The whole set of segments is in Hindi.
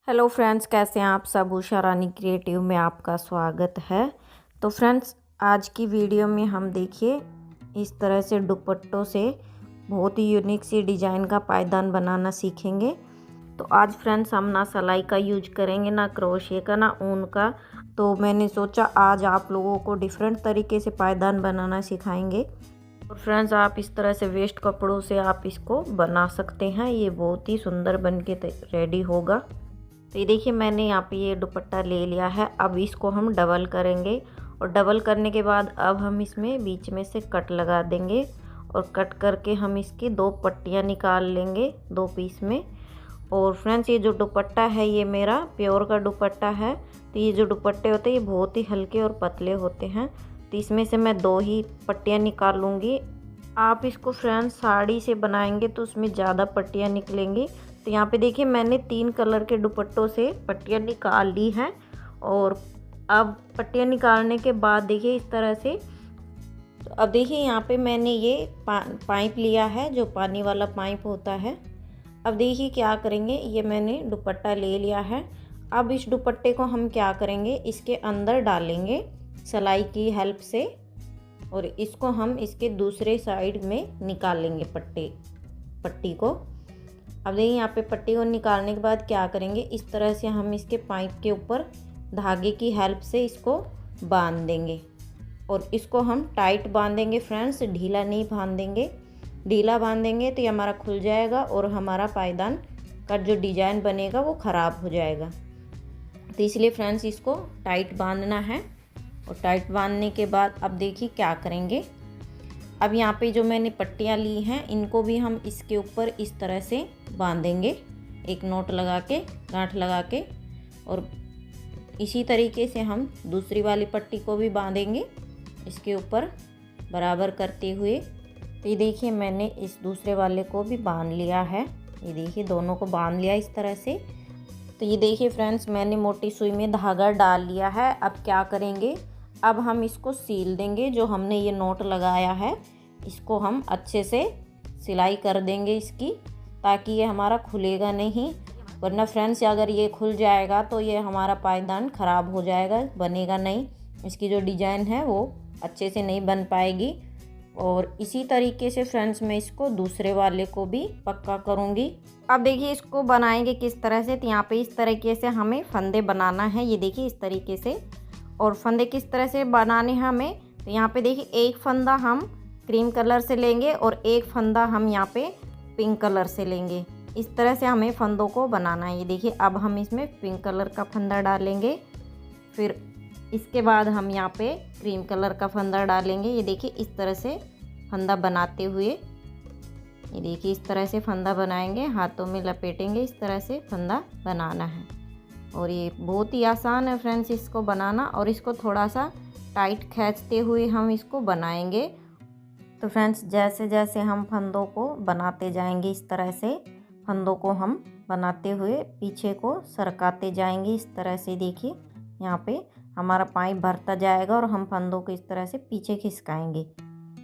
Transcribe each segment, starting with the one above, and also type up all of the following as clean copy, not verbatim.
हेलो फ्रेंड्स, कैसे हैं आप सब। उषा रानी क्रिएटिव में आपका स्वागत है। तो फ्रेंड्स, आज की वीडियो में हम देखिए इस तरह से दुपट्टों से बहुत ही यूनिक सी डिज़ाइन का पायदान बनाना सीखेंगे। तो आज फ्रेंड्स हम ना सिलाई का यूज करेंगे, ना क्रोशिया का, ना ऊन का। तो मैंने सोचा आज आप लोगों को डिफरेंट तरीके से पायदान बनाना सिखाएंगे। और फ्रेंड्स, आप इस तरह से वेस्ट कपड़ों से आप इसको बना सकते हैं। ये बहुत ही सुंदर बन के रेडी होगा। तो ये देखिए मैंने यहाँ पे ये दुपट्टा ले लिया है। अब इसको हम डबल करेंगे और डबल करने के बाद अब हम इसमें बीच में से कट लगा देंगे और कट करके हम इसकी दो पट्टियाँ निकाल लेंगे दो पीस में। और फ्रेंड्स, ये जो दुपट्टा है ये मेरा प्योर का दुपट्टा है। तो ये जो दुपट्टे होते हैं ये बहुत ही हल्के और पतले होते हैं। तो इसमें से मैं दो ही पट्टियाँ निकाल लूँगी। आप इसको फ्रेंड्स साड़ी से बनाएंगे तो उसमें ज़्यादा पट्टियाँ निकलेंगी। तो यहाँ पे देखिए मैंने 3 कलर के दुपट्टों से पट्टियाँ निकाल ली हैं। और अब पट्टियाँ निकालने के बाद देखिए इस तरह से, तो अब देखिए यहाँ पे मैंने ये पाइप लिया है, जो पानी वाला पाइप होता है। अब देखिए क्या करेंगे, ये मैंने दुपट्टा ले लिया है। अब इस दुपट्टे को हम क्या करेंगे, इसके अंदर डालेंगे सिलाई की हेल्प से और इसको हम इसके दूसरे साइड में निकाल लेंगे पट्टी को। अब देखिए यहाँ पे पट्टी को निकालने के बाद क्या करेंगे, इस तरह से हम इसके पाइप के ऊपर धागे की हेल्प से इसको बांध देंगे। और इसको हम टाइट बांधेंगे फ्रेंड्स, ढीला नहीं बांधेंगे। ढीला बांधेंगे तो ये हमारा खुल जाएगा और हमारा पायदान का जो डिजाइन बनेगा वो ख़राब हो जाएगा। तो इसलिए फ्रेंड्स इसको टाइट बांधना है। और टाइट बांधने के बाद अब देखिए क्या करेंगे, अब यहाँ पे जो मैंने पट्टियाँ ली हैं इनको भी हम इसके ऊपर इस तरह से बांधेंगे, एक नोट लगा के, गांठ लगा के। और इसी तरीके से हम दूसरी वाली पट्टी को भी बांधेंगे इसके ऊपर बराबर करते हुए। तो ये देखिए मैंने इस दूसरे वाले को भी बांध लिया है। ये देखिए दोनों को बांध लिया इस तरह से। तो ये देखिए फ्रेंड्स, मैंने मोटी सुई में धागा डाल लिया है। अब क्या करेंगे, अब हम इसको सील देंगे। जो हमने ये नोट लगाया है इसको हम अच्छे से सिलाई कर देंगे इसकी, ताकि ये हमारा खुलेगा नहीं। वरना फ्रेंड्स अगर ये खुल जाएगा तो ये हमारा पायदान ख़राब हो जाएगा, बनेगा नहीं। इसकी जो डिज़ाइन है वो अच्छे से नहीं बन पाएगी। और इसी तरीके से फ्रेंड्स मैं इसको दूसरे वाले को भी पक्का करूँगी। अब देखिए इसको बनाएंगे किस तरह से। तो यहाँ पे इस तरीके से हमें फंदे बनाना है, ये देखिए इस तरीके से। और फंदे किस तरह से बनाने हैं हमें, तो यहाँ पे देखिए एक फंदा हम क्रीम कलर से लेंगे और एक फंदा हम यहाँ पे पिंक कलर से लेंगे। इस तरह से हमें फंदों को बनाना है। ये देखिए अब हम इसमें पिंक कलर का फंदा डालेंगे, फिर इसके बाद हम यहाँ पे क्रीम कलर का फंदा डालेंगे। ये देखिए इस तरह से फंदा बनाते हुए, ये देखिए इस तरह से फंदा बनाएंगे, हाथों में लपेटेंगे, इस तरह से फंदा बनाना है। और ये बहुत ही आसान है फ्रेंड्स इसको बनाना। और इसको थोड़ा सा टाइट खींचते हुए हम इसको बनाएंगे। तो फ्रेंड्स जैसे जैसे हम फंदों को बनाते जाएंगे, इस तरह से फंदों को हम बनाते हुए पीछे को सरकाते जाएंगे। इस तरह से देखिए यहाँ पे हमारा पाइप भरता जाएगा और हम फंदों को इस तरह से पीछे खिसकाएंगे।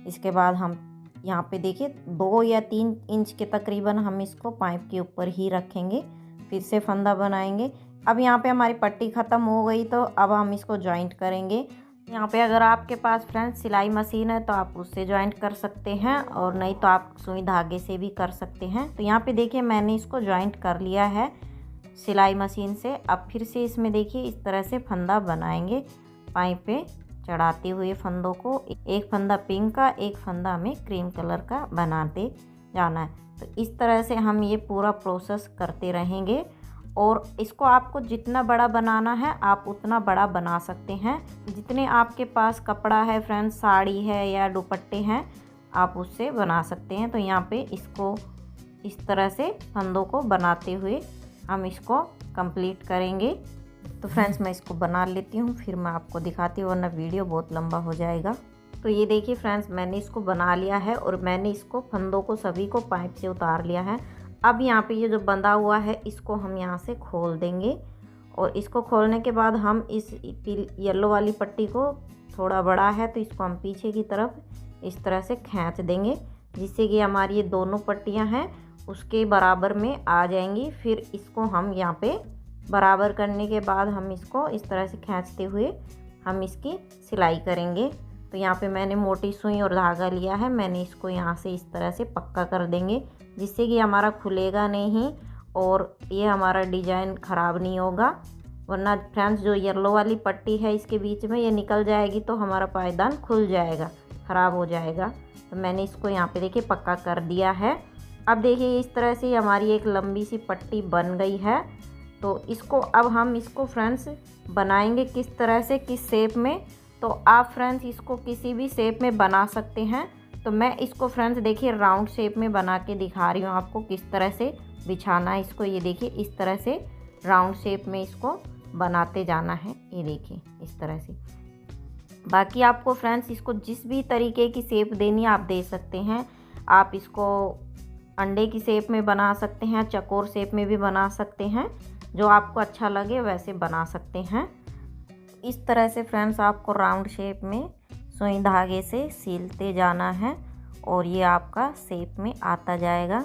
इसके बाद हम यहाँ पे देखिए 2 या 3 इंच के तकरीबन हम इसको पाइप के ऊपर ही रखेंगे, फिर से फंदा बनाएंगे। अब यहाँ पे हमारी पट्टी ख़त्म हो गई, तो अब हम इसको जॉइंट करेंगे। यहाँ पे अगर आपके पास फ्रेंड्स सिलाई मशीन है तो आप उससे जॉइंट कर सकते हैं, और नहीं तो आप सुई धागे से भी कर सकते हैं। तो यहाँ पे देखिए मैंने इसको जॉइंट कर लिया है सिलाई मशीन से। अब फिर से इसमें देखिए इस तरह से फंदा बनाएंगे, पाइप पे चढ़ाते हुए फंदों को। एक फंदा पिंक का, एक फंदा हमें क्रीम कलर का बनाते जाना है। तो इस तरह से हम ये पूरा प्रोसेस करते रहेंगे। और इसको आपको जितना बड़ा बनाना है आप उतना बड़ा बना सकते हैं। जितने आपके पास कपड़ा है फ्रेंड्स, साड़ी है या दुपट्टे हैं, आप उससे बना सकते हैं। तो यहाँ पे इसको इस तरह से फंदों को बनाते हुए हम इसको कंप्लीट करेंगे। तो फ्रेंड्स मैं इसको बना लेती हूँ, फिर मैं आपको दिखाती हूँ, वरना वीडियो बहुत लंबा हो जाएगा। तो ये देखिए फ्रेंड्स मैंने इसको बना लिया है और मैंने इसको फंदों को सभी को पाइप से उतार लिया है। अब यहाँ पे ये जो बंधा हुआ है इसको हम यहाँ से खोल देंगे। और इसको खोलने के बाद हम इस येलो वाली पट्टी को, थोड़ा बड़ा है तो इसको हम पीछे की तरफ इस तरह से खींच देंगे, जिससे कि हमारी ये दोनों पट्टियाँ हैं उसके बराबर में आ जाएंगी। फिर इसको हम यहाँ पे बराबर करने के बाद हम इसको इस तरह से खींचते हुए हम इसकी सिलाई करेंगे। तो यहाँ पे मैंने मोटी सुई और धागा लिया है, मैंने इसको यहाँ से इस तरह से पक्का कर देंगे जिससे कि हमारा खुलेगा नहीं और ये हमारा डिजाइन ख़राब नहीं होगा। वरना फ्रेंड्स जो येलो वाली पट्टी है इसके बीच में ये निकल जाएगी तो हमारा पायदान खुल जाएगा, ख़राब हो जाएगा। तो मैंने इसको यहाँ पे देखिए पक्का कर दिया है। अब देखिए इस तरह से हमारी एक लंबी सी पट्टी बन गई है। तो इसको अब हम इसको फ्रेंड्स बनाएंगे किस तरह से, किस शेप में। तो आप फ्रेंड्स इसको किसी भी शेप में बना सकते हैं। तो मैं इसको फ्रेंड्स देखिए राउंड शेप में बना के दिखा रही हूँ आपको किस तरह से बिछाना है इसको। ये देखिए इस तरह से राउंड शेप में इसको बनाते जाना है, ये देखिए इस तरह से। बाकी आपको फ्रेंड्स इसको जिस भी तरीके की शेप देनी आप दे सकते हैं। आप इसको अंडे की शेप में बना सकते हैं, चकोर शेप में भी बना सकते हैं, जो आपको अच्छा लगे वैसे बना सकते हैं। इस तरह से फ्रेंड्स आपको राउंड शेप में सुई धागे से सिलते जाना है और ये आपका शेप में आता जाएगा।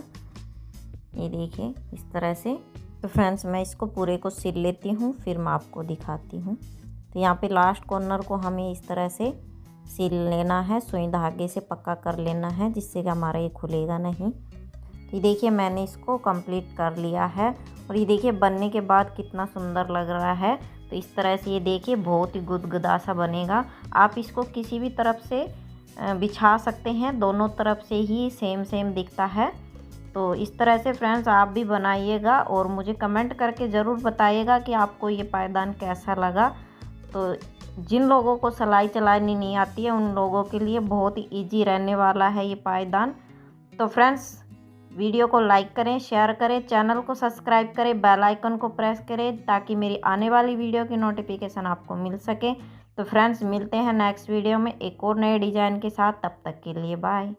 ये देखिए इस तरह से। तो फ्रेंड्स मैं इसको पूरे को सिल लेती हूँ, फिर मैं आपको दिखाती हूँ। तो यहाँ पे लास्ट कॉर्नर को हमें इस तरह से सिल लेना है, सुई धागे से पक्का कर लेना है जिससे कि हमारा ये खुलेगा नहीं। ये देखिए मैंने इसको कंप्लीट कर लिया है और ये देखिए बनने के बाद कितना सुंदर लग रहा है। तो इस तरह से ये देखिए बहुत ही गुदगुदा सा बनेगा। आप इसको किसी भी तरफ से बिछा सकते हैं, दोनों तरफ से ही सेम सेम दिखता है। तो इस तरह से फ्रेंड्स आप भी बनाइएगा और मुझे कमेंट करके ज़रूर बताइएगा कि आपको ये पायदान कैसा लगा। तो जिन लोगों को सिलाई चलानी नहीं आती है उन लोगों के लिए बहुत ही ईजी रहने वाला है ये पायदान। तो फ्रेंड्स वीडियो को लाइक करें, शेयर करें, चैनल को सब्सक्राइब करें, बेल आइकन को प्रेस करें ताकि मेरी आने वाली वीडियो की नोटिफिकेशन आपको मिल सके। तो फ्रेंड्स मिलते हैं नेक्स्ट वीडियो में एक और नए डिज़ाइन के साथ। तब तक के लिए बाय।